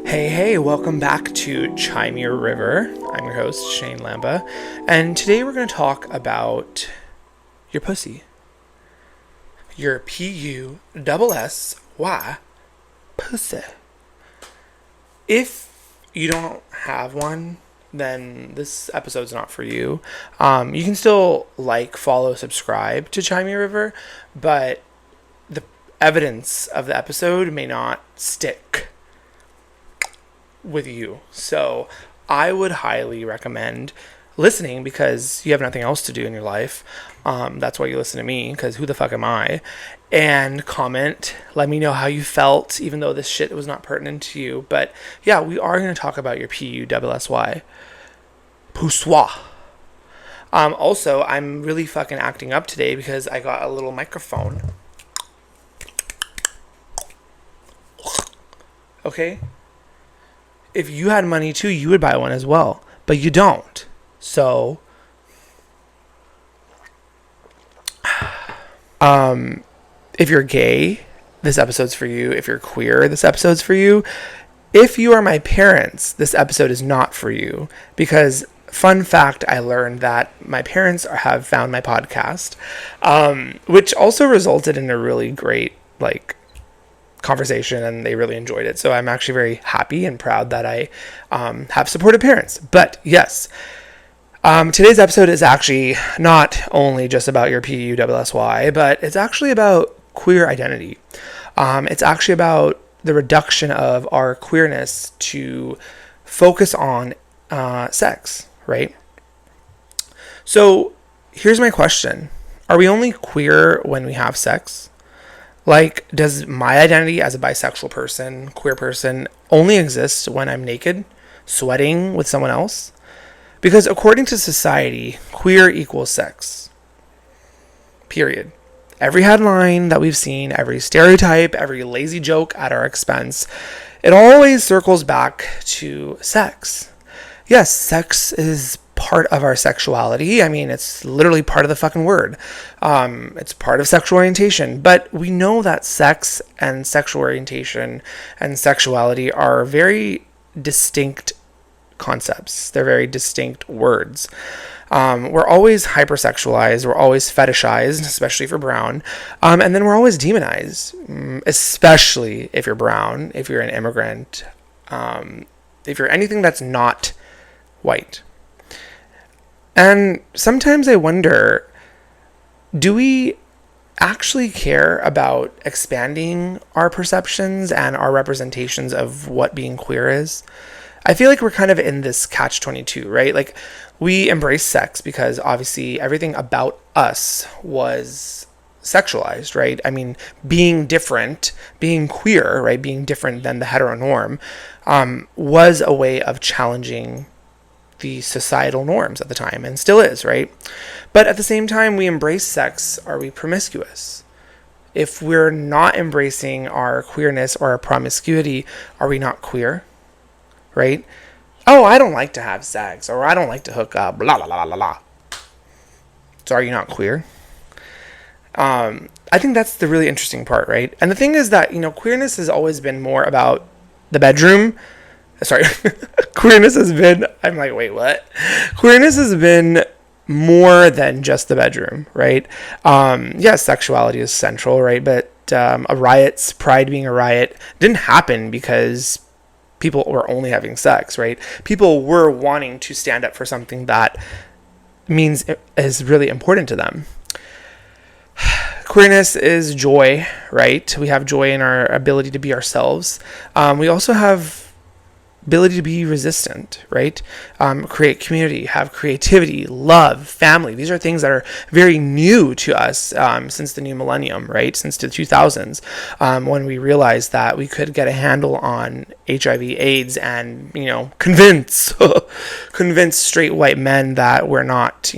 Hey, welcome back to Chime Your River. I'm your host, Shane Lamba, and today we're going to talk about your pussy. Your Pussy. Pussy. If you don't have one, then this episode's not for you. You can still follow, subscribe to Chime Your River, but the evidence of the episode may not stick with you. So I would highly recommend listening because you have nothing else to do in your life. That's why you listen to me, because who the fuck am I? And comment. Let me know how you felt, even though this shit was not pertinent to you. But yeah, we are going to talk about your Pussy. Poussoir. Also, I'm really fucking acting up today because I got a little microphone. Okay? If you had money too, you would buy one as well. But you don't. So, if you're gay, this episode's for you. If you're queer, this episode's for you. If you are my parents, this episode is not for you. Because, fun fact, I learned that my parents have found my podcast, which also resulted in a really great, conversation, and they really enjoyed it. So I'm actually very happy and proud that I have supportive parents. But yes, today's episode is actually not only just about your Pussy, but it's actually about queer identity. It's actually about the reduction of our queerness to focus on sex, right? So here's my question. Are we only queer when we have sex? Does my identity as a bisexual person, queer person, only exist when I'm naked, sweating with someone else? Because according to society, queer equals sex. Period. Every headline that we've seen, every stereotype, every lazy joke at our expense, it always circles back to sex. Yes, sex is part of our sexuality. I mean, it's literally part of the fucking word. It's part of sexual orientation. But we know that sex and sexual orientation and sexuality are very distinct concepts. They're very distinct words. We're always hypersexualized. We're always fetishized, especially for brown. And then we're always demonized, especially if you're brown, if you're an immigrant, if you're anything that's not white. And sometimes I wonder, do we actually care about expanding our perceptions and our representations of what being queer is? I feel like we're kind of in this catch-22, right? We embrace sex because obviously everything about us was sexualized, right? I mean, being different, being queer, right? Being different than the heteronorm was a way of challenging the societal norms at the time, and still is, right? But at the same time, we embrace sex. Are we promiscuous? If we're not embracing our queerness or our promiscuity, are we not queer? Right? Oh, I don't like to have sex, or I don't like to hook up, blah, blah, blah, blah, blah. So are you not queer? I think that's the really interesting part, right? And the thing is that, queerness has always been more about the bedroom. Sorry, queerness has been, I'm like, wait, what? Queerness has been more than just the bedroom, right? Yes, sexuality is central, right? But pride being a riot didn't happen because people were only having sex, right? People were wanting to stand up for something that means is really important to them. Queerness is joy, right? We have joy in our ability to be ourselves. We also have ability to be resistant, right? Create community, have creativity, love, family. These are things that are very new to us since the new millennium, right? Since the 2000s, when we realized that we could get a handle on HIV, AIDS, and, convince straight white men that we're not,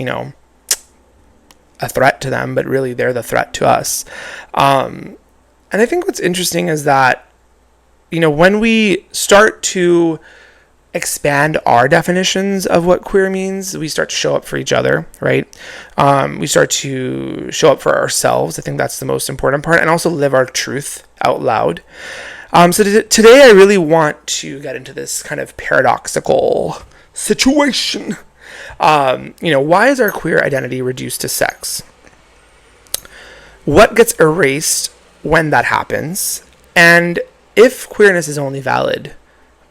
a threat to them, but really they're the threat to us. And I think what's interesting is that, when we start to expand our definitions of what queer means, we start to show up for each other, right? We start to show up for ourselves. I think that's the most important part, and also live our truth out loud. Today I really want to get into this kind of paradoxical situation. Why is our queer identity reduced to sex? What gets erased when that happens? And if queerness is only valid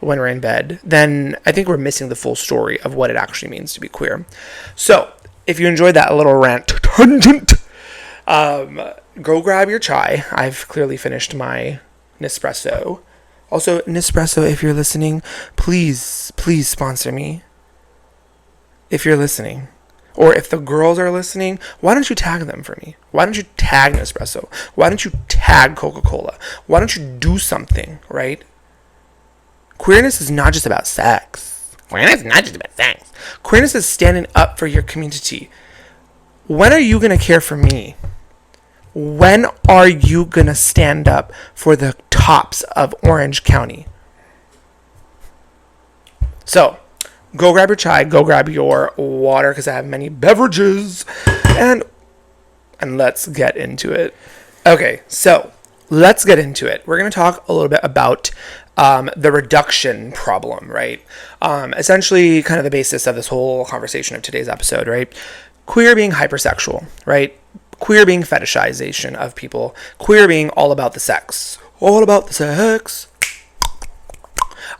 when we're in bed, then I think we're missing the full story of what it actually means to be queer. So, if you enjoyed that little rant tangent, go grab your chai. I've clearly finished my Nespresso. Also, Nespresso, if you're listening, please sponsor me. If you're listening. Or if the girls are listening, why don't you tag them for me? Why don't you tag Nespresso? Why don't you tag Coca-Cola? Why don't you do something, right? Queerness is not just about sex. Queerness is standing up for your community. When are you going to care for me? When are you going to stand up for the tops of Orange County? So, go grab your chai, go grab your water, because I have many beverages, and let's get into it. Okay, so let's get into it. We're going to talk a little bit about the reduction problem, right? Essentially, kind of the basis of this whole conversation of today's episode, right? Queer being hypersexual, right? Queer being fetishization of people. Queer being all about the sex. All about the sex.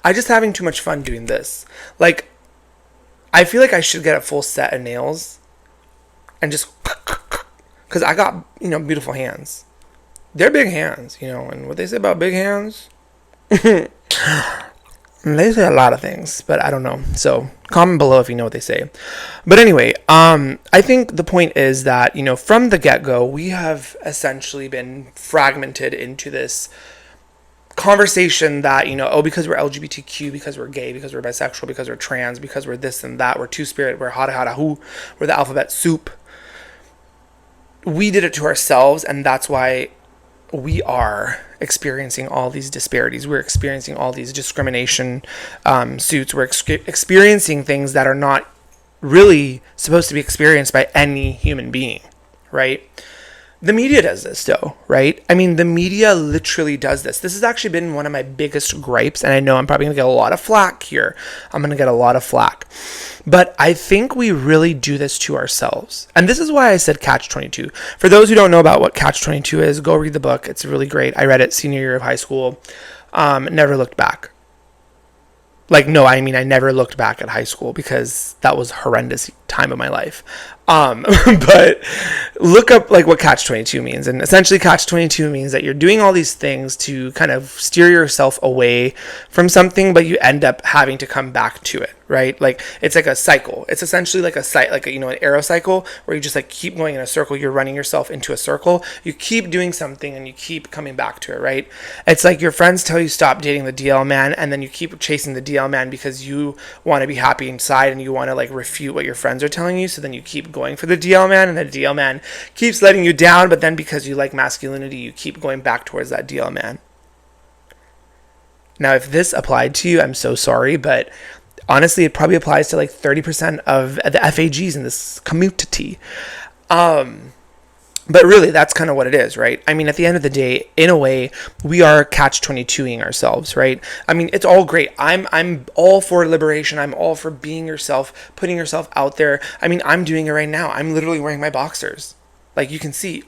I'm just having too much fun doing this. Like, I feel like I should get a full set of nails and just, because I got, beautiful hands. They're big hands, and what they say about big hands, they say a lot of things, but I don't know. So comment below if you know what they say. But anyway, I think the point is that, from the get-go, we have essentially been fragmented into this conversation that, because we're LGBTQ, because we're gay, because we're bisexual, because we're trans, because we're this and that, we're two-spirit, we're hada, we're the alphabet soup. We did it to ourselves, and that's why we are experiencing all these disparities. We're experiencing all these discrimination suits. We're experiencing things that are not really supposed to be experienced by any human being, right? The media does this, though, right? I mean, the media literally does this. This has actually been one of my biggest gripes, and I know I'm probably going to get a lot of flack here. I'm going to get a lot of flack. But I think we really do this to ourselves. And this is why I said Catch-22. For those who don't know about what Catch-22 is, go read the book. It's really great. I read it senior year of high school. Never looked back. I never looked back at high school because that was a horrendous time of my life. But look up what Catch-22 means. And essentially Catch-22 means that you're doing all these things to kind of steer yourself away from something, but you end up having to come back to it, right? It's like a cycle. It's essentially like an arrow cycle where you just keep going in a circle. You're running yourself into a circle. You keep doing something and you keep coming back to it, right? It's like your friends tell you stop dating the DL man, and then you keep chasing the DL man because you want to be happy inside and you want to refute what your friends are telling you. So then you keep going for the DL man, and the DL man keeps letting you down, but then because you like masculinity, you keep going back towards that DL man. Now, if this applied to you, I'm so sorry, but honestly, it probably applies to 30% of the FAGs in this community. But really, that's kind of what it is, right? I mean, at the end of the day, in a way, we are Catch-22ing ourselves, right? I mean, it's all great. I'm all for liberation. I'm all for being yourself, putting yourself out there. I mean, I'm doing it right now. I'm literally wearing my boxers. You can see,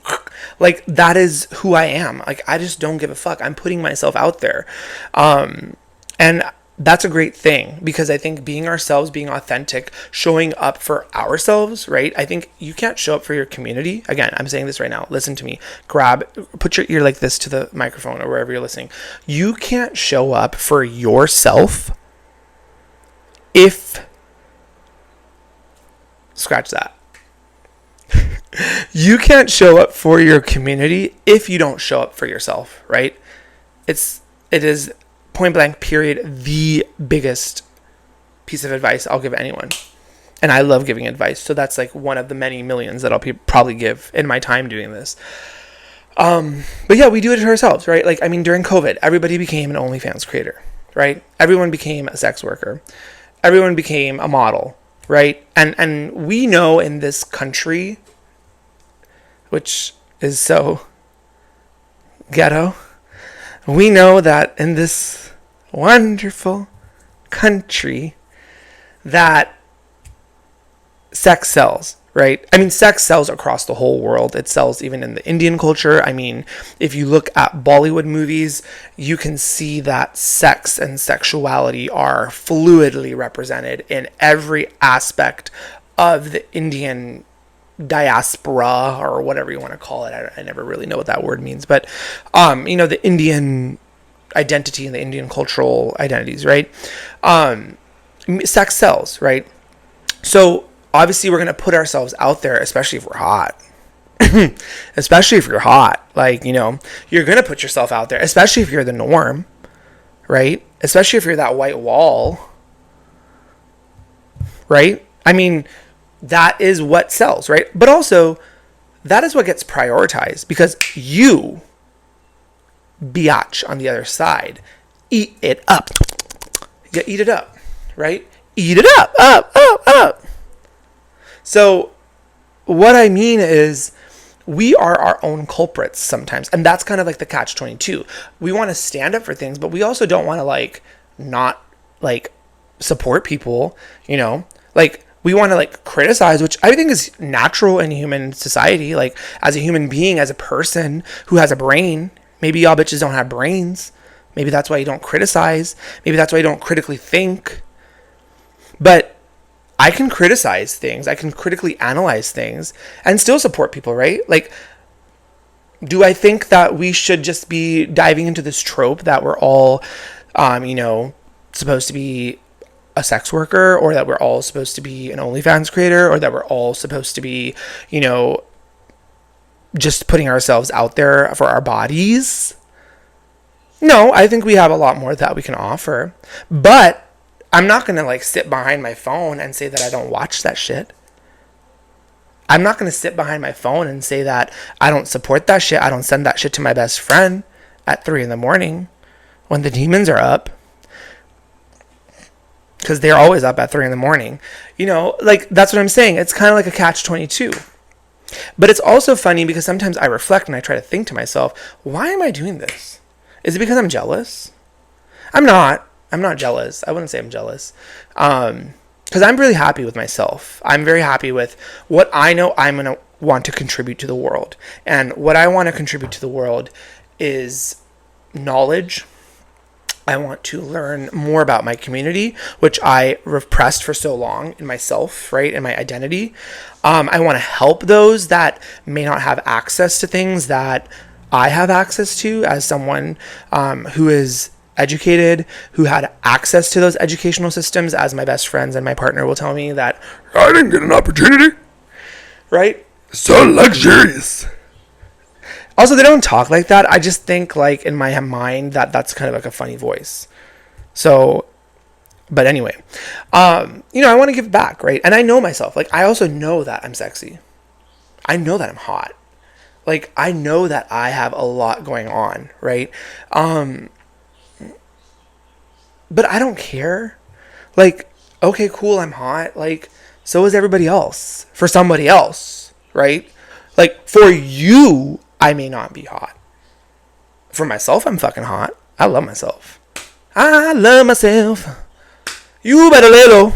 that is who I am. I just don't give a fuck. I'm putting myself out there. And that's a great thing, because I think being ourselves, being authentic, showing up for ourselves, right? I think you can't show up for your community. Again, I'm saying this right now. Listen to me. Put your ear like this to the microphone or wherever you're listening. You can't show up for yourself if... Scratch that. You can't show up for your community if you don't show up for yourself, right? It is point blank period the biggest piece of advice I'll give anyone, and I love giving advice, so that's one of the many millions that I'll probably give in my time doing this. But yeah, we do it to ourselves, right? During COVID, everybody became an OnlyFans creator, right? Everyone became a sex worker, everyone became a model, right? And we know in this country, which is so ghetto, we know that in this wonderful country that sex sells, right? I mean, sex sells across the whole world. It sells even in the Indian culture. I mean, if you look at Bollywood movies, you can see that sex and sexuality are fluidly represented in every aspect of the Indian diaspora, or whatever you want to call it. I never really know what that word means, but the Indian identity and the Indian cultural identities, right? Sex sells, right? So obviously we're going to put ourselves out there, especially if we're hot. Especially if you're hot, like, you're going to put yourself out there, especially if you're the norm, right? Especially if you're that white wall, right? I mean, that is what sells, right? But also, that is what gets prioritized, because you, biatch, on the other side, eat it up. You eat it up, right? Eat it up. So what I mean is, we are our own culprits sometimes. And that's kind of like the catch-22. We want to stand up for things, but we also don't want to not support people, we want to criticize, which I think is natural in human society. As a human being, as a person who has a brain, maybe y'all bitches don't have brains. Maybe that's why you don't criticize. Maybe that's why you don't critically think. But I can criticize things. I can critically analyze things and still support people, right? Do I think that we should just be diving into this trope that we're all, supposed to be a sex worker, or that we're all supposed to be an OnlyFans creator, or that we're all supposed to be, just putting ourselves out there for our bodies? No, I think we have a lot more that we can offer. But I'm not going to sit behind my phone and say that I don't watch that shit. I'm not going to sit behind my phone and say that I don't support that shit. I don't send that shit to my best friend at 3 a.m. when the demons are up. Because they're always up at 3 a.m. That's what I'm saying. It's kind of like a catch-22. But it's also funny because sometimes I reflect and I try to think to myself, why am I doing this? Is it because I'm jealous? I'm not jealous. I wouldn't say I'm jealous. Because I'm really happy with myself. I'm very happy with what I know I'm going to want to contribute to the world. And what I want to contribute to the world is knowledge. I want to learn more about my community, which I repressed for so long in myself, right? In my identity. I want to help those that may not have access to things that I have access to, as someone who is educated, who had access to those educational systems, as my best friends and my partner will tell me that I didn't get an opportunity, right? So luxurious. Also, they don't talk like that. I just think in my mind that's kind of a funny voice. So, but anyway, I want to give back, right? And I know myself. I also know that I'm sexy. I know that I'm hot. I know that I have a lot going on, right? But I don't care. Okay, cool, I'm hot. So is everybody else. For somebody else, right? For you, I may not be hot. For myself, I'm fucking hot. I love myself. You better lay low.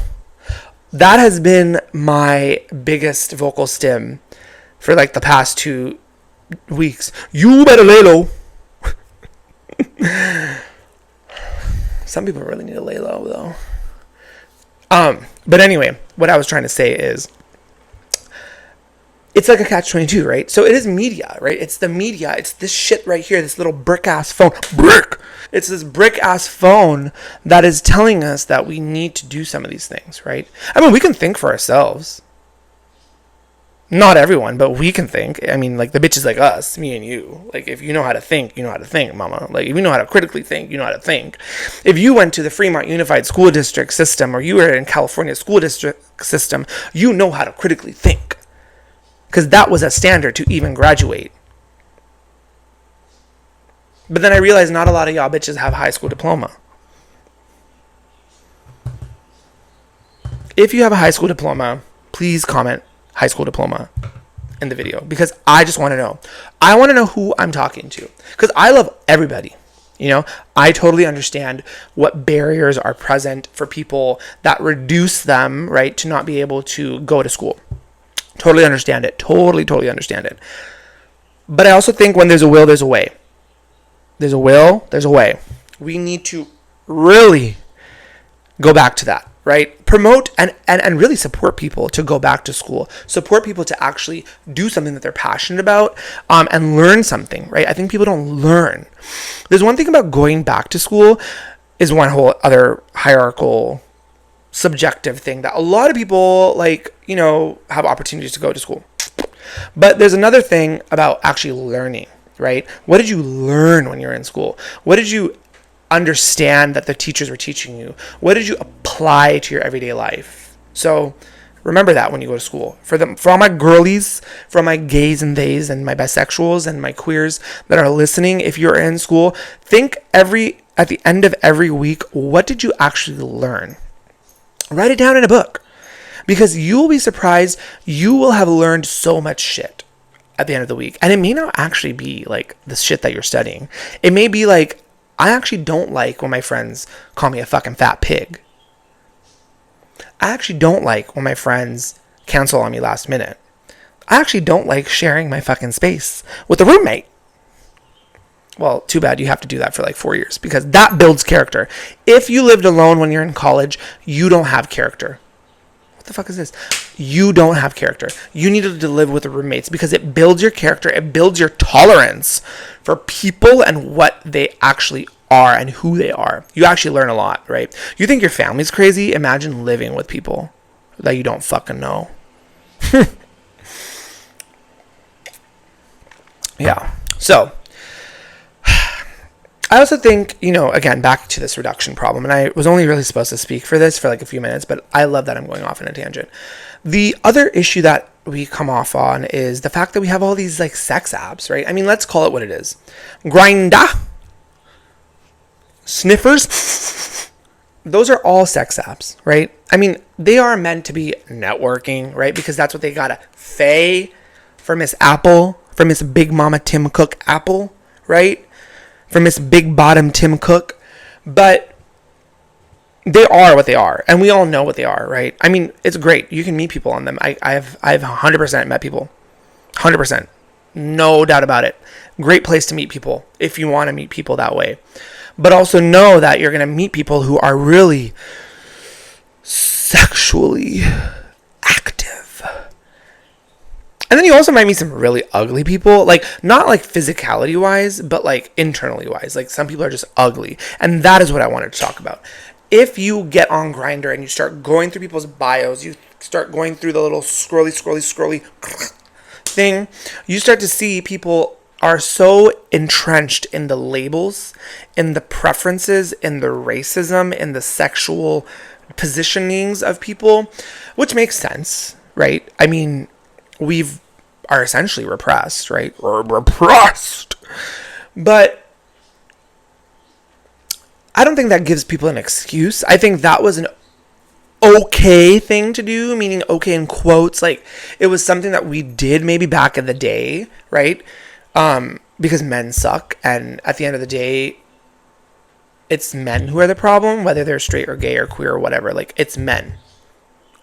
That has been my biggest vocal stim for the past 2 weeks. You better lay low. Some people really need to lay low, though. But anyway, what I was trying to say is, it's like a catch-22, right? So it is media, right? It's the media. It's this shit right here, this little brick-ass phone. It's this brick-ass phone that is telling us that we need to do some of these things, right? I mean, we can think for ourselves. Not everyone, but we can think. I mean, the bitches like us, me and you. If you know how to think, you know how to think, mama. If you know how to critically think, you know how to think. If you went to the Fremont Unified School District system, or you were in California school district system, you know how to critically think. Because that was a standard to even graduate. But then I realized not a lot of y'all bitches have high school diploma. If you have a high school diploma, please comment high school diploma in the video, because I just want to know. I want to know who I'm talking to, because I love everybody. I totally understand what barriers are present for people that reduce them, right, to not be able to go to school. Totally understand it. Totally understand it. But I also think when there's a will, there's a way. There's a will, there's a way. We need to really go back to that, right? Promote and really support people to go back to school. Support people to actually do something that they're passionate about, and learn something, right? I think people don't learn. There's one thing about going back to school is one whole other hierarchical, subjective thing that a lot of people have opportunities to go to school. But there's another thing about actually learning, right? What did you learn when you were in school? What did you understand that the teachers were teaching you? What did you apply to your everyday life? So remember that when you go to school. For all my girlies, for all my gays and theys and my bisexuals and my queers that are listening, if you're in school, think at the end of every week, what did you actually learn? Write it down in a book. Because you will be surprised, you will have learned so much shit at the end of the week. And it may not actually be like the shit that you're studying. It may be like, I actually don't like when my friends call me a fucking fat pig. I actually don't like when my friends cancel on me last minute. I actually don't like sharing my fucking space with a roommate. Well, too bad you have to do that for like 4 years, because that builds character. If you lived alone when you're in college, you don't have character. What the fuck is this? You don't have character. You needed to live with the roommates because it builds your character. It builds your tolerance for people and what they actually are and who they are. You actually learn a lot, right? You think your family's crazy? Imagine living with people that you don't fucking know. Yeah. So I also think, again, back to this reduction problem, and I was only really supposed to speak for this for like a few minutes, but I love that I'm going off in a tangent. The other issue that we come off on is the fact that we have all these like sex apps, right? I mean, let's call it what it is. Grindr, Sniffers, those are all sex apps, right? I mean, they are meant to be networking, right? Because that's what they gotta say for Miss Apple, for Miss Big Mama Tim Cook Apple, right? For Miss Big Bottom Tim Cook. But they are what they are, and we all know what they are, right? I mean, it's great. You can meet people on them. I've 100% met people. 100%. No doubt about it. Great place to meet people if you want to meet people that way. But also know that you're going to meet people who are really sexually active. And then you also might meet some really ugly people, like not like physicality wise, but like internally wise. Like some people are just ugly. And that is what I wanted to talk about. If you get on Grindr and you start going through people's bios, you start going through the little scrolly thing, you start to see people are so entrenched in the labels, in the preferences, in the racism, in the sexual positionings of people, which makes sense, right? I mean, are essentially repressed, right? Or repressed. But I don't think that gives people an excuse. I think that was an okay thing to do, meaning okay in quotes. Like, it was something that we did maybe back in the day, right? Because men suck, and at the end of the day, it's men who are the problem, whether they're straight or gay or queer or whatever. Like, it's men.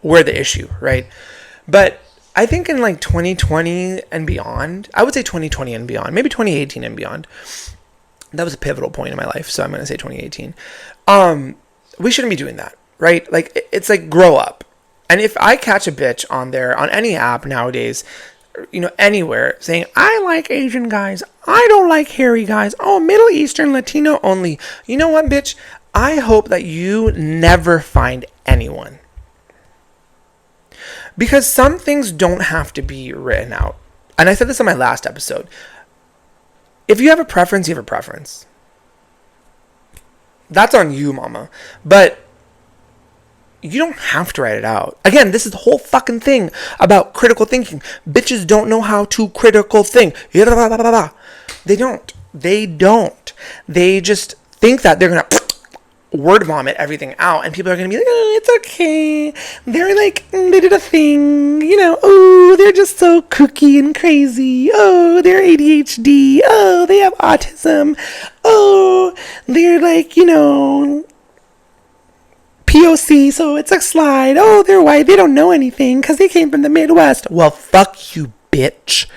We're the issue, right? But I think in like 2020 and beyond, I would say 2020 and beyond, maybe 2018 and beyond. That was a pivotal point in my life, so I'm going to say 2018. We shouldn't be doing that, right? Like, it's like, grow up. And if I catch a bitch on there, on any app nowadays, anywhere, saying, I like Asian guys, I don't like hairy guys, oh, Middle Eastern, Latino only. You know what, bitch? I hope that you never find anyone. Because some things don't have to be written out. And I said this on my last episode. If you have a preference, you have a preference. That's on you, mama. But you don't have to write it out. Again, this is the whole fucking thing about critical thinking. Bitches don't know how to critical think. They don't. They just think that they're going to word vomit everything out, and people are going to be like, oh, it's okay. They're like, they did a thing, oh, they're just so kooky and crazy. Oh, they're ADHD. Oh, they have autism. Oh, they're like, POC, so it's a slide. Oh, they're white. They don't know anything because they came from the Midwest. Well, fuck you, bitch.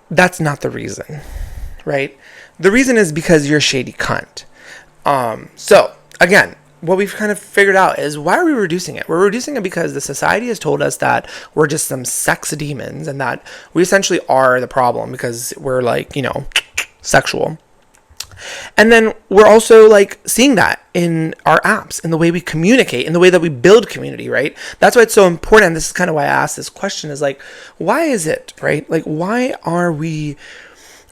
That's not the reason, right? The reason is because you're a shady cunt. So, again, what we've kind of figured out is, why are we reducing it? We're reducing it because the society has told us that we're just some sex demons and that we essentially are the problem because we're like, sexual. And then we're also like seeing that in our apps, in the way we communicate, in the way that we build community, right? That's why it's so important. This is kind of why I asked this question, is like, why is it, right? Like, why are we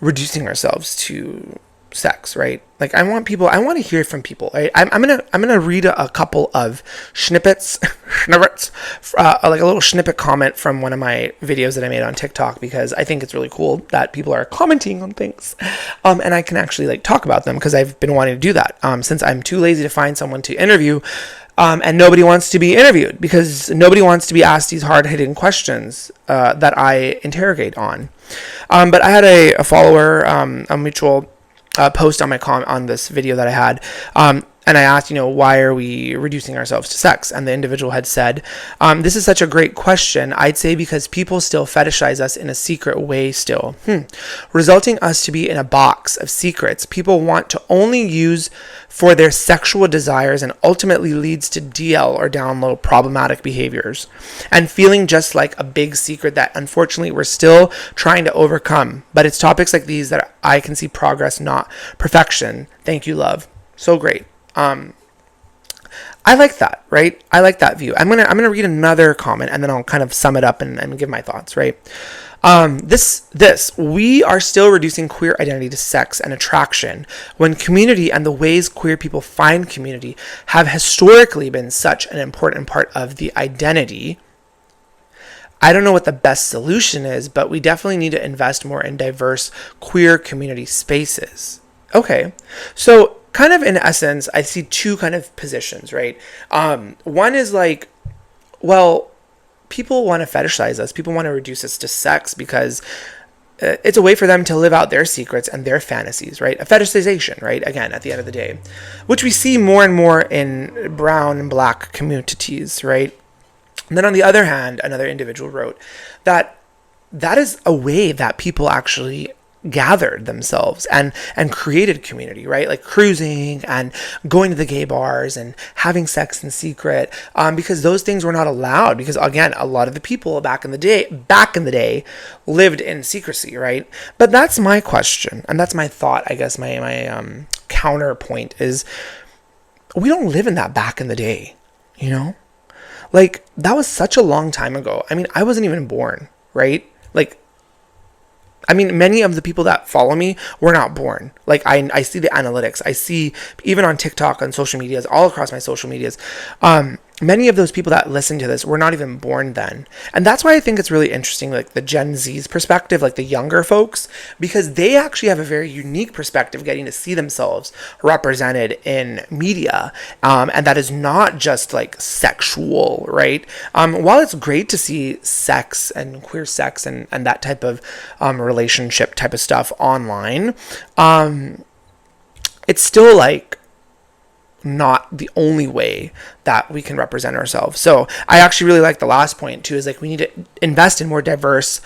reducing ourselves to sex, right? Like, I want to hear from people, right? I'm gonna read a couple of snippets, like a little snippet comment from one of my videos that I made on TikTok, because I think it's really cool that people are commenting on things, and I can actually like talk about them, because I've been wanting to do that since I'm too lazy to find someone to interview, and nobody wants to be interviewed because nobody wants to be asked these hard-hitting questions that I interrogate on. But I had a follower, a mutual post on on this video that I had, and I asked, why are we reducing ourselves to sex? And the individual had said, this is such a great question. I'd say because people still fetishize us in a secret way still, resulting us to be in a box of secrets people want to only use for their sexual desires, and ultimately leads to DL or download problematic behaviors, and feeling just like a big secret that unfortunately we're still trying to overcome. But it's topics like these that I can see progress, not perfection. Thank you, love. So great. I like that, right? I like that view. I'm gonna read another comment, and then I'll kind of sum it up and give my thoughts, right? We are still reducing queer identity to sex and attraction, when community and the ways queer people find community have historically been such an important part of the identity. I don't know what the best solution is, but we definitely need to invest more in diverse queer community spaces. Okay, so kind of in essence, I see two kind of positions, right? One is like, well, people want to fetishize us. People want to reduce us to sex because it's a way for them to live out their secrets and their fantasies, right? A fetishization, right? Again, at the end of the day, which we see more and more in brown and black communities, right? And then on the other hand, another individual wrote that is a way that people actually gathered themselves and created community, right? Like cruising and going to the gay bars and having sex in secret, because those things were not allowed, because again, a lot of the people back in the day lived in secrecy, right? But that's my question, and that's my thought. I guess my counterpoint is, we don't live in that back in the day, like that was such a long time ago. I mean, I wasn't even born, right? Like, I mean, many of the people that follow me were not born. Like, I see the analytics. I see, even on TikTok, on social medias, all across my social medias, many of those people that listen to this were not even born then. And that's why I think it's really interesting, like the Gen Z's perspective, like the younger folks, because they actually have a very unique perspective, getting to see themselves represented in media. And that is not just like sexual, right? While it's great to see sex and queer sex and that type of relationship type of stuff online, it's still like not the only way that we can represent ourselves. So I actually really like the last point too, is like we need to invest in more diverse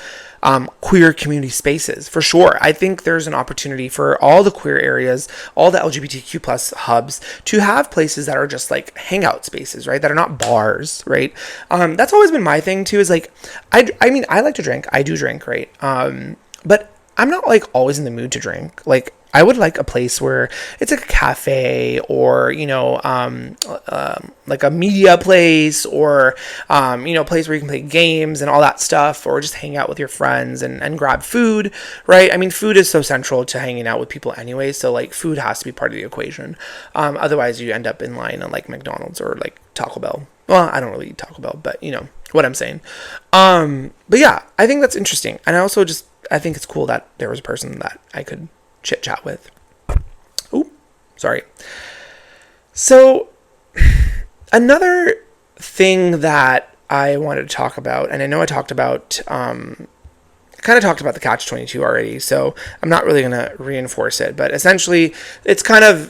queer community spaces, for sure. I think there's an opportunity for all the queer areas, all the LGBTQ plus hubs, to have places that are just like hangout spaces, right? That are not bars, right? That's always been my thing too, is like, I mean, I like to drink. I do drink, right? But I'm not like always in the mood to drink. Like, I would like a place where it's like a cafe, or, like a media place, or, a place where you can play games and all that stuff, or just hang out with your friends and grab food, right? I mean, food is so central to hanging out with people anyway. So like food has to be part of the equation. Otherwise you end up in line at like McDonald's or like Taco Bell. Well, I don't really eat Taco Bell, but you know what I'm saying. But yeah, I think that's interesting. And I also I think it's cool that there was a person that I could chit chat with. Ooh, sorry. So another thing that I wanted to talk about, and I know I talked about, kind of talked about the catch-22 already, so I'm not really going to reinforce it, but essentially it's kind of,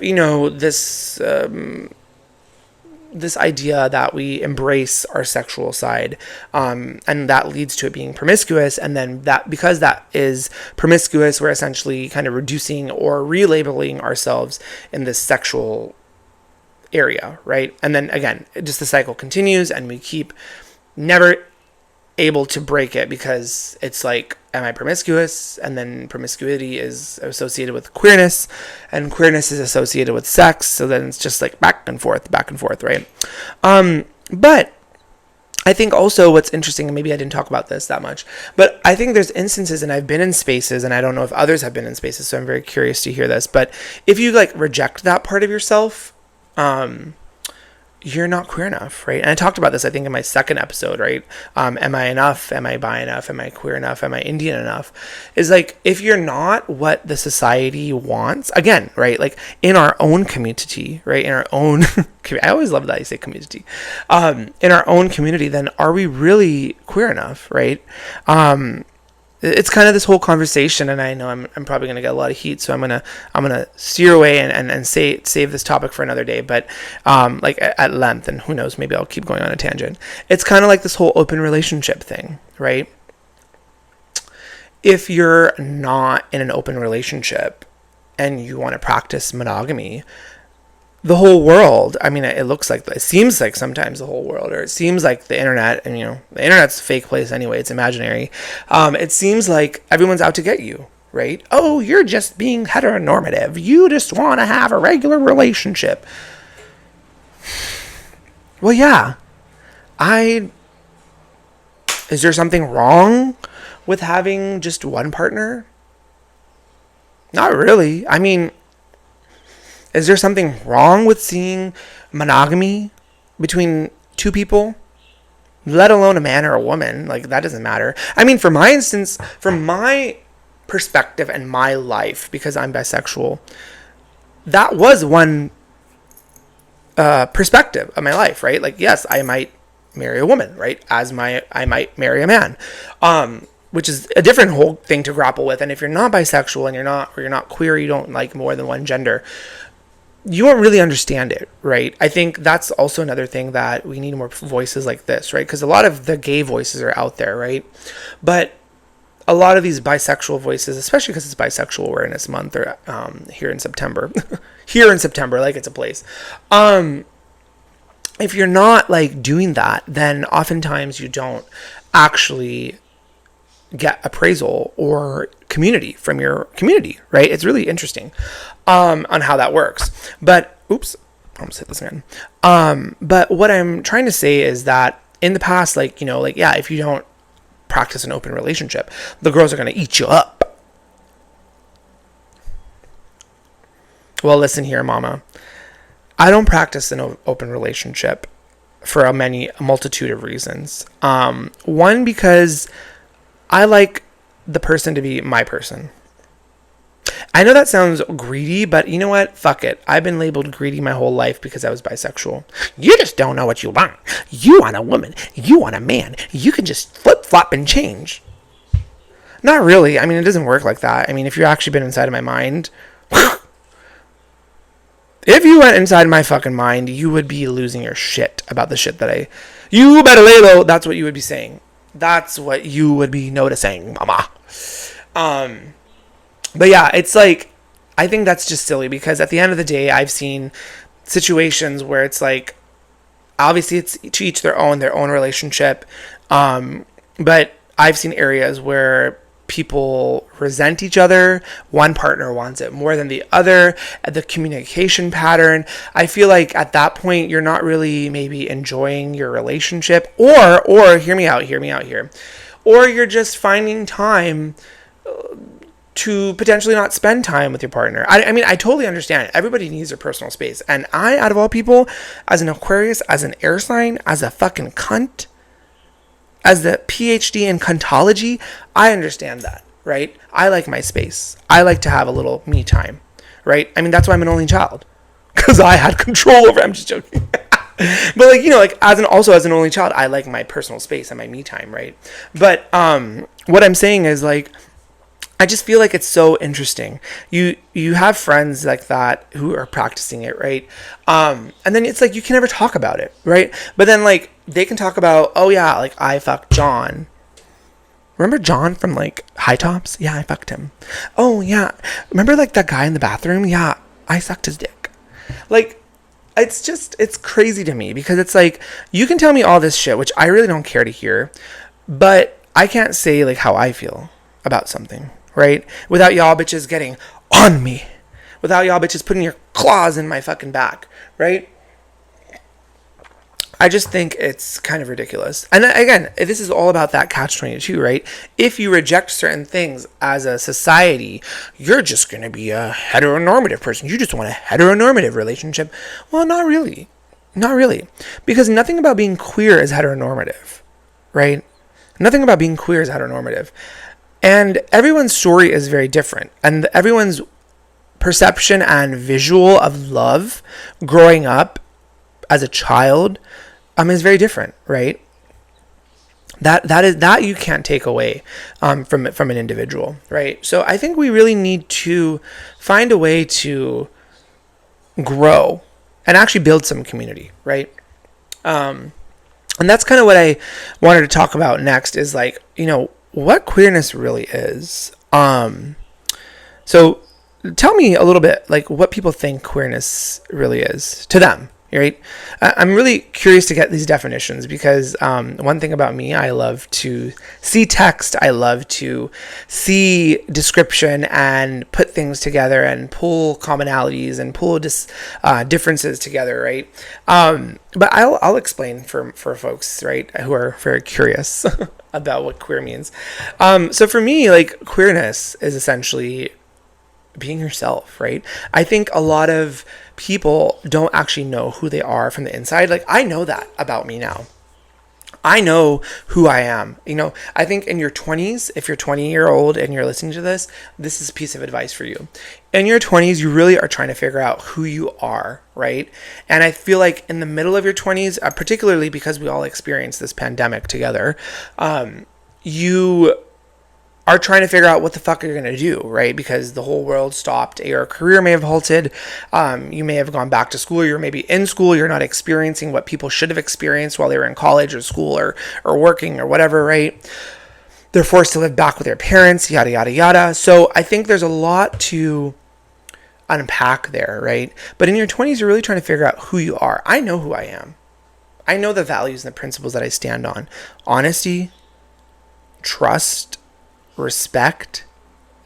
this idea that we embrace our sexual side, and that leads to it being promiscuous, and then that, because that is promiscuous, we're essentially kind of reducing or relabeling ourselves in this sexual area, right? And then again, just the cycle continues, and we keep never able to break it, because it's like, am I promiscuous? And then promiscuity is associated with queerness, and queerness is associated with sex, so then it's just like back and forth, right? But I think also what's interesting, and maybe I didn't talk about this that much, but I think there's instances, and I've been in spaces, and I don't know if others have been in spaces, so I'm very curious to hear this, but if you like reject that part of yourself, you're not queer enough, right? And I talked about this, I think, in my second episode, right? Am I enough? Am I bi enough? Am I queer enough? Am I Indian enough? Is like, if you're not what the society wants, again, right? Like in our own community, right? In our own, I always love that you say community. In our own community, then are we really queer enough, right? It's kind of this whole conversation, and I know I'm probably going to get a lot of heat, so I'm gonna steer away and save this topic for another day, but like at length, and who knows, maybe I'll keep going on a tangent. It's kind of like this whole open relationship thing, right? If you're not in an open relationship and you want to practice monogamy, the whole world, I mean, it seems like sometimes the whole world, or it seems like the internet, and the internet's a fake place anyway, it's imaginary. It seems like everyone's out to get you, right? Oh, you're just being heteronormative. You just want to have a regular relationship. Well, yeah. Is there something wrong with having just one partner? Not really. I mean, is there something wrong with seeing monogamy between two people, let alone a man or a woman? Like, that doesn't matter. I mean, for my instance, from my perspective and my life, because I'm bisexual, that was one perspective of my life, right? Like, yes, I might marry a woman, right? I might marry a man, which is a different whole thing to grapple with. And if you're not bisexual and you're not queer, you don't like more than one gender, you won't really understand it, right? I think that's also another thing, that we need more voices like this, right? Because a lot of the gay voices are out there, right? But a lot of these bisexual voices, especially because it's Bisexual Awareness Month, or here in September, like it's a place. If you're not like doing that, then oftentimes you don't actually get appraisal or community from your community, right? It's really interesting on how that works. But oops, I almost hit this again. But what I'm trying to say is that in the past, yeah, if you don't practice an open relationship, the girls are going to eat you up. Well, listen here, mama. I don't practice an open relationship for a multitude of reasons. One, because I like the person to be my person. I know that sounds greedy, but you know what? Fuck it. I've been labeled greedy my whole life because I was bisexual. You just don't know what you want. You want a woman. You want a man. You can just flip-flop and change. Not really. I mean, it doesn't work like that. I mean, if you've actually been inside of my mind, if you went inside my fucking mind, you would be losing your shit about the shit that you better lay low. That's what you would be saying. That's what you would be noticing, mama. But yeah, it's like, I think that's just silly, because at the end of the day, I've seen situations where it's like, obviously it's to each their own relationship. But I've seen areas where people resent each other. One partner wants it more than the other. The communication pattern, I feel like at that point, you're not really maybe enjoying your relationship, or hear me out here. Or you're just finding time to potentially not spend time with your partner. I mean, I totally understand. Everybody needs their personal space. And I, out of all people, as an Aquarius, as an air sign, as a fucking cunt, as the PhD in cuntology, I understand that, right? I like my space. I like to have a little me time, right? I mean, that's why I'm an only child, because I had control over it. I'm just joking. But like, you know, like as an only child, I like my personal space and my me time, right? But what I'm saying is like, I just feel like it's so interesting. You have friends like that who are practicing it, right? And then it's like you can never talk about it, right? But then like they can talk about, oh yeah, like I fucked John. Remember John from like High Tops? Yeah, I fucked him. Oh yeah, remember like that guy in the bathroom? Yeah, I sucked his dick. Like, it's crazy to me, because it's like you can tell me all this shit, which I really don't care to hear, but I can't say like how I feel about something, right? Without y'all bitches getting on me. Without y'all bitches putting your claws in my fucking back, right? I just think it's kind of ridiculous. And again, this is all about that catch-22, right? If you reject certain things as a society, you're just going to be a heteronormative person. You just want a heteronormative relationship. Well, not really. Not really. Because nothing about being queer is heteronormative, right? Nothing about being queer is heteronormative. And everyone's story is very different. And everyone's perception and visual of love growing up as a child is very different, right? That you can't take away from an individual, right? So I think we really need to find a way to grow and actually build some community, right? And that's kind of what I wanted to talk about next, is like, you know, what queerness really is. So tell me a little bit like what people think queerness really is to them. Right? I'm really curious to get these definitions, because one thing about me, I love to see text. I love to see description and put things together and pull commonalities and pull differences together, right? But I'll explain for folks, right, who are very curious about what queer means. So for me, like, queerness is essentially being yourself, right? I think a lot of people don't actually know who they are from the inside. Like, I know that about me now. I know who I am. You know, I think in your 20s, if you're 20-year-old and you're listening to this, this is a piece of advice for you. In your 20s, you really are trying to figure out who you are, right? And I feel like in the middle of your 20s, particularly because we all experienced this pandemic together, you are trying to figure out what the fuck you're going to do, right? Because the whole world stopped. Your career may have halted. You may have gone back to school. You're maybe in school. You're not experiencing what people should have experienced while they were in college or school or working or whatever, right? They're forced to live back with their parents, yada, yada, yada. So I think there's a lot to unpack there, right? But in your 20s, you're really trying to figure out who you are. I know who I am. I know the values and the principles that I stand on. Honesty, trust, respect,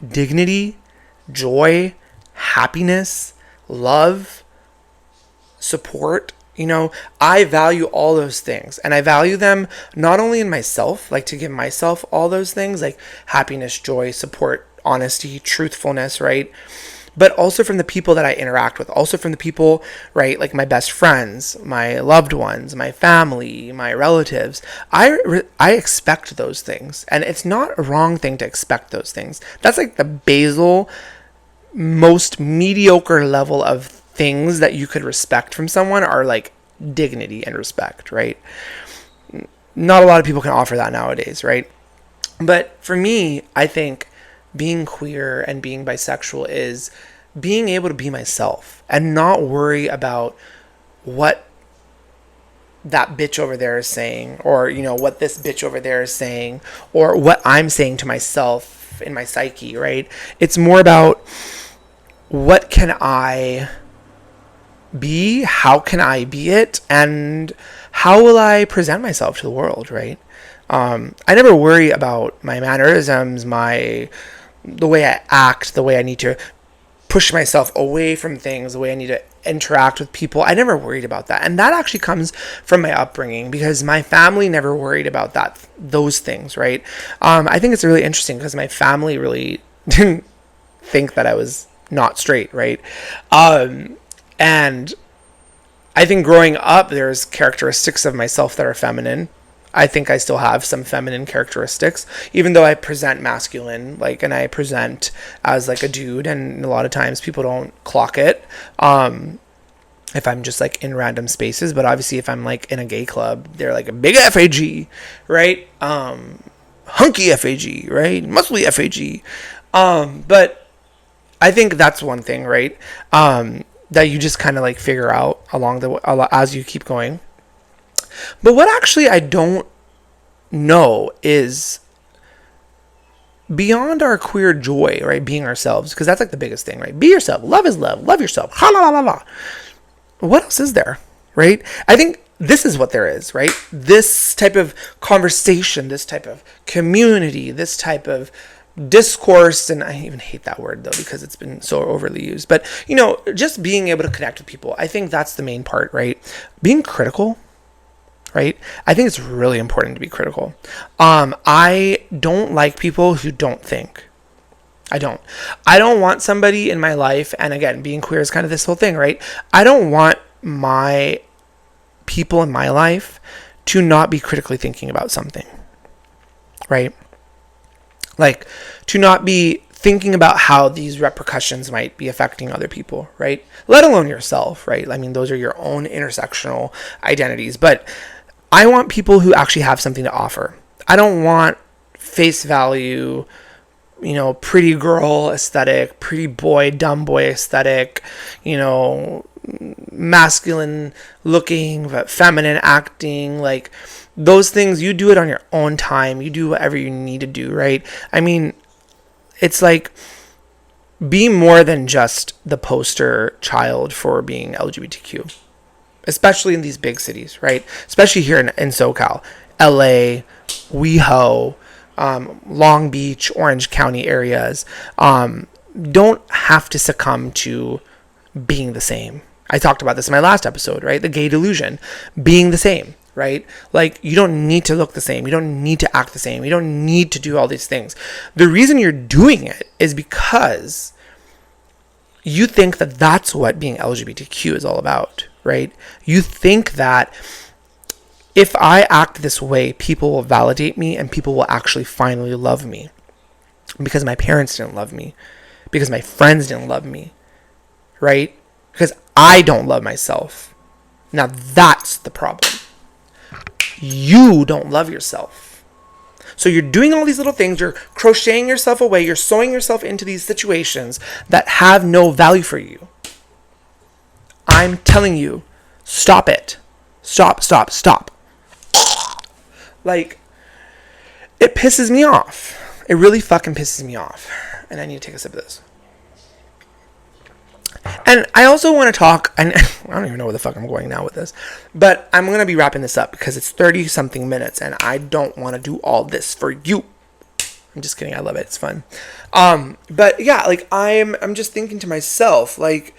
dignity, joy, happiness, love, support. You know, I value all those things, and I value them not only in myself, like to give myself all those things like happiness, joy, support, honesty, truthfulness, right? But also from the people that I interact with, also from the people, right, like my best friends, my loved ones, my family, my relatives. I expect those things, and it's not a wrong thing to expect those things. That's like the basal, most mediocre level of things that you could respect from someone are like dignity and respect, right? Not a lot of people can offer that nowadays, right? But for me, I think being queer and being bisexual is being able to be myself and not worry about what that bitch over there is saying, or, you know, what this bitch over there is saying, or what I'm saying to myself in my psyche, right? It's more about what can I be, how can I be it, and how will I present myself to the world, right? I never worry about my mannerisms, the way I act, the way I need to push myself away from things, the way I need to interact with people. I never worried about that. And that actually comes from my upbringing, because my family never worried about those things, right? I think it's really interesting because my family really didn't think that I was not straight, right? And I think growing up, there's characteristics of myself that are feminine. I think I still have some feminine characteristics, even though I present masculine, like, and I present as like a dude, and a lot of times people don't clock it. If I'm just like in random spaces, but obviously if I'm like in a gay club, they're like a big FAG, right? Hunky FAG, right? Muscly FAG. But I think that's one thing, right? That you just kind of like figure out along the as you keep going. But what actually I don't know is beyond our queer joy, right? Being ourselves, because that's like the biggest thing, right? Be yourself. Love is love. Love yourself. Ha la la la la. What else is there, right? I think this is what there is, right? This type of conversation, this type of community, this type of discourse, and I even hate that word though because it's been so overly used, but just being able to connect with people. I think that's the main part, right? Being critical, right? I think it's really important to be critical. I don't like people who don't think. I don't want somebody in my life, and again, being queer is kind of this whole thing, right? I don't want my people in my life to not be critically thinking about something, right? Like, to not be thinking about how these repercussions might be affecting other people, right? Let alone yourself, right? I mean, those are your own intersectional identities, but I want people who actually have something to offer. I don't want face value, pretty girl aesthetic, pretty boy, dumb boy aesthetic, masculine looking, but feminine acting. Like, those things, you do it on your own time. You do whatever you need to do, right? I mean, it's like, be more than just the poster child for being LGBTQ, especially in these big cities, right? Especially here in SoCal, LA, WeHo, Long Beach, Orange County areas, don't have to succumb to being the same. I talked about this in my last episode, right? The gay delusion, being the same, right? Like, you don't need to look the same. You don't need to act the same. You don't need to do all these things. The reason you're doing it is because you think that that's what being LGBTQ is all about, right? You think that if I act this way, people will validate me and people will actually finally love me because my parents didn't love me, because my friends didn't love me, right? Because I don't love myself. Now that's the problem. You don't love yourself. So you're doing all these little things, you're crocheting yourself away, you're sewing yourself into these situations that have no value for you. I'm telling you, stop it. Stop. Like, it pisses me off. It really fucking pisses me off. And I need to take a sip of this. And I also want to talk, and I don't even know where the fuck I'm going now with this, but I'm going to be wrapping this up because it's 30 something minutes and I don't want to do all this for you. I'm just kidding. I love it. It's fun. But yeah, like, I'm just thinking to myself, like,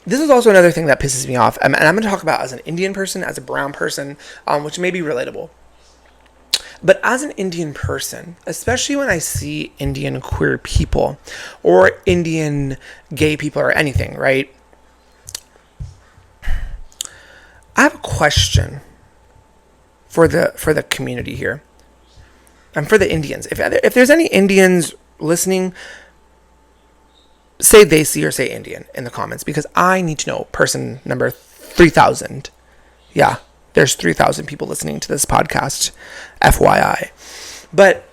this is also another thing that pisses me off, and I'm going to talk about as an Indian person, as a brown person, which may be relatable. But as an Indian person, especially when I see Indian queer people or Indian gay people or anything, right? I have a question for the community here and for the Indians. If there's any Indians listening, say Desi or say Indian in the comments, because I need to know. Person number 3,000. Yeah, there's 3,000 people listening to this podcast, FYI. But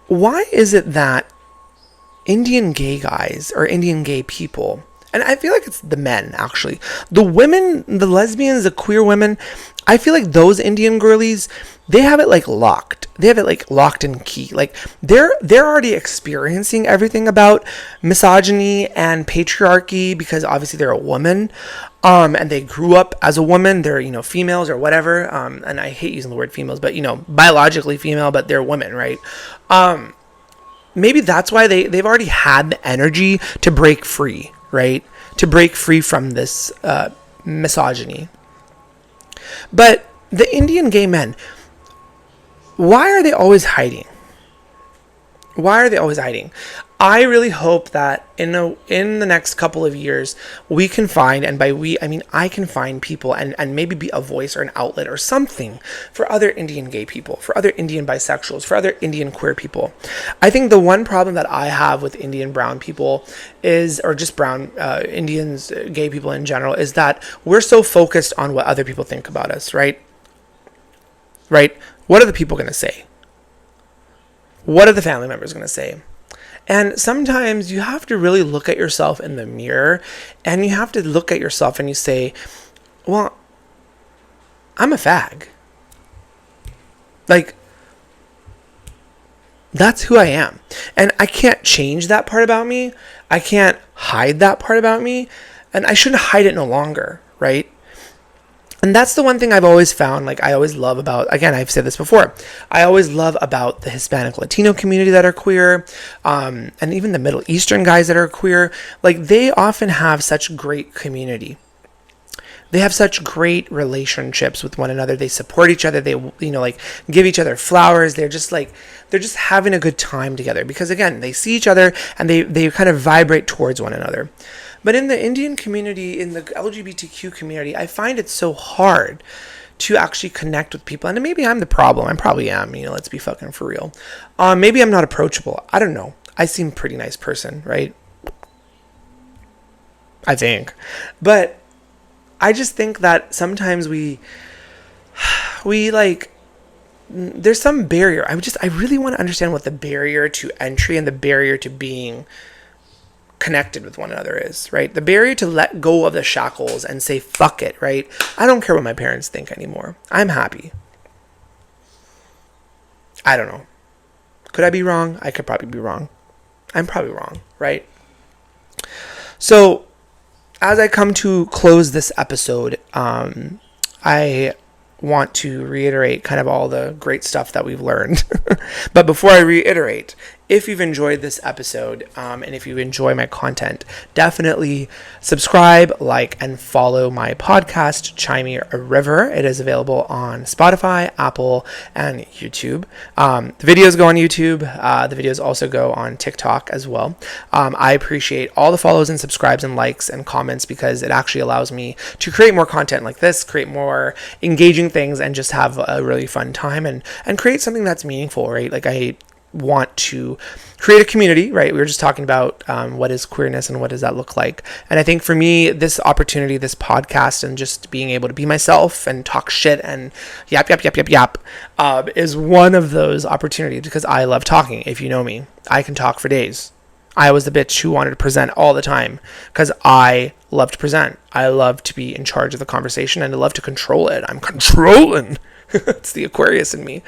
why is it that Indian gay guys or Indian gay people, and I feel like it's the men actually, the women, the lesbians, the queer women, I feel like those Indian girlies, they have it like locked. They have it like locked and key. Like, they're already experiencing everything about misogyny and patriarchy because obviously they're a woman, and they grew up as a woman. They're females or whatever. And I hate using the word females, but biologically female, but they're women, right? Maybe that's why they've already had the energy to break free, right? To break free from this misogyny. But the Indian gay men, why are they always hiding? Why are they always hiding? I really hope that in the next couple of years, we can find, and by we, I mean I can find people and maybe be a voice or an outlet or something for other Indian gay people, for other Indian bisexuals, for other Indian queer people. I think the one problem that I have with Indian brown people is, or just brown Indians, gay people in general, is that we're so focused on what other people think about us, right? Right? What are the people going to say? What are the family members going to say? And sometimes you have to really look at yourself in the mirror, and you have to look at yourself and you say, well, I'm a fag. Like, that's who I am. And I can't change that part about me. I can't hide that part about me. And I shouldn't hide it no longer, right? And that's the one thing I've always found, like I always love about, again, I've said this before, I always love about the Hispanic Latino community that are queer, and even the Middle Eastern guys that are queer. Like, they often have such great community. They have such great relationships with one another. They support each other. They, like give each other flowers. They're just having a good time together because, again, they see each other and they kind of vibrate towards one another. But in the Indian community, in the LGBTQ community, I find it so hard to actually connect with people. And maybe I'm the problem. I probably am, let's be fucking for real. Maybe I'm not approachable. I don't know. I seem a pretty nice person, right? I think. But I just think that sometimes we like, there's some barrier. I really want to understand what the barrier to entry and the barrier to being connected with one another is, right? The barrier to let go of the shackles and say, fuck it, right? I don't care what my parents think anymore. I'm happy. I don't know. Could I be wrong? I could probably be wrong. I'm probably wrong, right? So, as I come to close this episode, I want to reiterate kind of all the great stuff that we've learned. But before I reiterate, if you've enjoyed this episode, and if you enjoy my content, definitely subscribe, like, and follow my podcast, Chimey River. It is available on Spotify, Apple, and YouTube. The videos go on YouTube. The videos also go on TikTok as well. I appreciate all the follows and subscribes and likes and comments because it actually allows me to create more content like this, create more engaging things, and just have a really fun time and create something that's meaningful, right? Like, I want to create a community, right? We were just talking about what is queerness and what does that look like. And I think for me, this opportunity, this podcast, and just being able to be myself and talk shit and yap, is one of those opportunities because I love talking. If you know me, I can talk for days. I was the bitch who wanted to present all the time because I love to present. I love to be in charge of the conversation and I love to control it. I'm controlling. It's the Aquarius in me.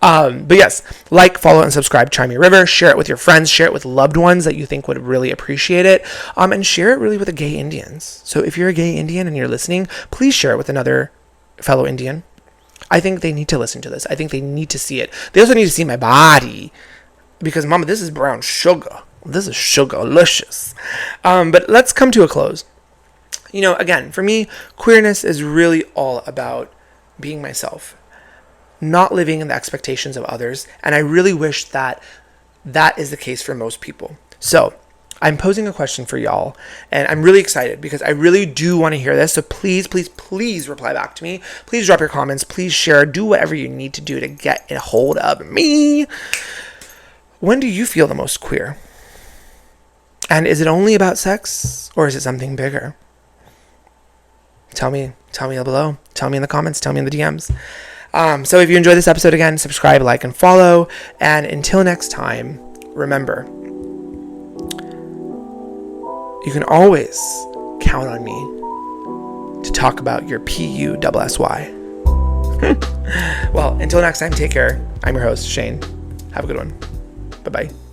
But yes, like, follow, and subscribe Chimey River. Share it with your friends. Share it with loved ones that you think would really appreciate it. And share it really with the gay Indians. So if you're a gay Indian and you're listening, please share it with another fellow Indian. I think they need to listen to this. I think they need to see it. They also need to see my body. Because, mama, this is brown sugar. This is sugarlicious. But let's come to a close. Again, for me, queerness is really all about being myself, not living in the expectations of others. And I really wish that that is the case for most people. So I'm posing a question for y'all, and I'm really excited because I really do want to hear this. So please, please, please reply back to me. Please drop your comments. Please share. Do whatever you need to do to get a hold of me. When do you feel the most queer? And is it only about sex, or is it something bigger? Tell me below. Tell me in the comments. Tell me in the DMs. So if you enjoyed this episode, again, subscribe, like, and follow. And until next time, remember, you can always count on me to talk about your PUSSY. Well, until next time, take care. I'm your host, Shane. Have a good one. Bye-bye.